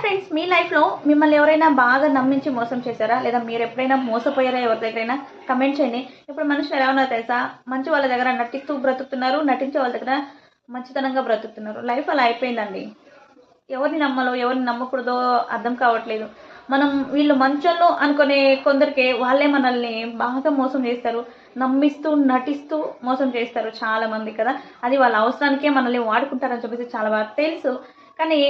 Friends, మీ లైఫ్లో మిమ్మల్ని ఎవరైనా బాగా నమ్మించి మోసం చేశారా? లేదా మీరు ఎప్పుడైనా మోసపోయారా ఎవరి దగ్గరైనా? కమెంట్ చేయండి. ఇప్పుడు మనుషులు ఎలా ఉన్నారో తెలుసా? మంచి వాళ్ళ దగ్గర నటిస్తూ బ్రతుకుతున్నారు, నటించే వాళ్ళ దగ్గర మంచితనంగా బ్రతుకుతున్నారు. లైఫ్ అలా అయిపోయిందండి. ఎవరిని నమ్మాలో ఎవరిని నమ్మకూడదో అర్థం కావట్లేదు. మనం వీళ్ళు మంచోళ్ళు అనుకునే కొందరికి వాళ్ళే మనల్ని బాగా మోసం చేస్తారు. నమ్మిస్తూ నటిస్తూ మోసం చేస్తారు చాలా మంది కదా. అది వాళ్ళ అవసరానికే మనల్ని వాడుకుంటారని చెప్పేసి చాలా బాగా తెలుసు. కానీ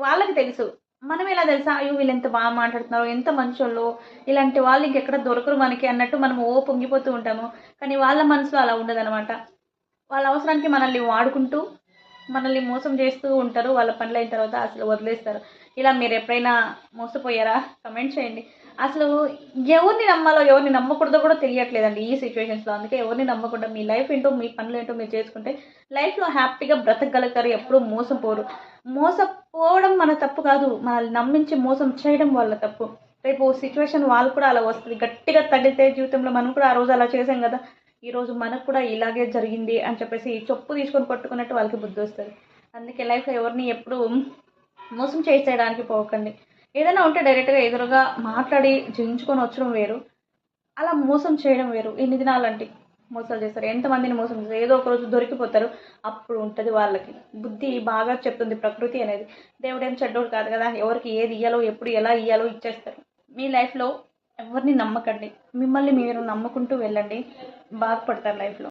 వాళ్ళకి తెలుసు. మనం ఎలా తెలుసా? అయ్యో, వీళ్ళు ఎంత బాగా మాట్లాడుతున్నారు, ఎంత మంచోళ్ళు, ఇలాంటి వాళ్ళు ఇంకెక్కడ దొరకరు మనకి అన్నట్టు మనం పొంగిపోతూ ఉంటాము. కానీ వాళ్ళ మనసులో అలా ఉండదనమాట. వాళ్ళ అవసరానికి మనల్ని వాడుకుంటూ మనల్ని మోసం చేస్తూ ఉంటారు. వాళ్ళ పనులైన తర్వాత అసలు వదిలేస్తారు. ఇలా మీరు ఎప్పుడైనా మోసపోయారా? కమెంట్ చేయండి. అసలు ఎవరిని నమ్మాలో ఎవరిని నమ్మకూడదో కూడా తెలియట్లేదండి ఈ సిచ్యువేషన్స్లో. అందుకే ఎవరిని నమ్మకుండా మీ లైఫ్ ఏంటో మీ పనులు ఏంటో మీరు చేసుకుంటే లైఫ్లో హ్యాపీగా బ్రతకగలుగుతారు. ఎప్పుడూ మోసపోరు. మోసపోవడం మన తప్పు కాదు, మనల్ని నమ్మించి మోసం చేయడం వాళ్ళ తప్పు. రేపు సిచ్యువేషన్ వాళ్ళు కూడా అలా వస్తుంది. గట్టిగా తగిలితే జీవితంలో మనం కూడా ఆ రోజు అలా చేసాం కదా, ఈరోజు మనకు కూడా ఇలాగే జరిగింది అని చెప్పేసి చెప్పు తీసుకొని కొట్టుకున్నట్టు వాళ్ళకి బుద్ధి వస్తుంది. అందుకే లైఫ్లో ఎవరిని ఎప్పుడు మోసం చేసేయడానికి పోకండి. ఏదైనా ఉంటే డైరెక్ట్గా ఎదురుగా మాట్లాడి జయించుకొని వచ్చడం వేరు, అలా మోసం చేయడం వేరు. ఎన్ని దినాలంటే మోసాలు చేస్తారు, ఎంతమందిని మోసం చేస్తారు. ఏదో ఒక రోజు దొరికిపోతారు. అప్పుడు ఉంటుంది వాళ్ళకి బుద్ధి బాగా చెప్తుంది ప్రకృతి అనేది. దేవుడేం చెడ్డోడు కాదు కదా, ఎవరికి ఏది ఇయ్యాలో ఎప్పుడు ఎలా ఇయ్యాలో ఇచ్చేస్తారు. మీ లైఫ్లో ఎవరిని నమ్మకండి. మిమ్మల్ని మీరు నమ్ముకుంటూ వెళ్ళండి, బాగుపడతారు లైఫ్లో.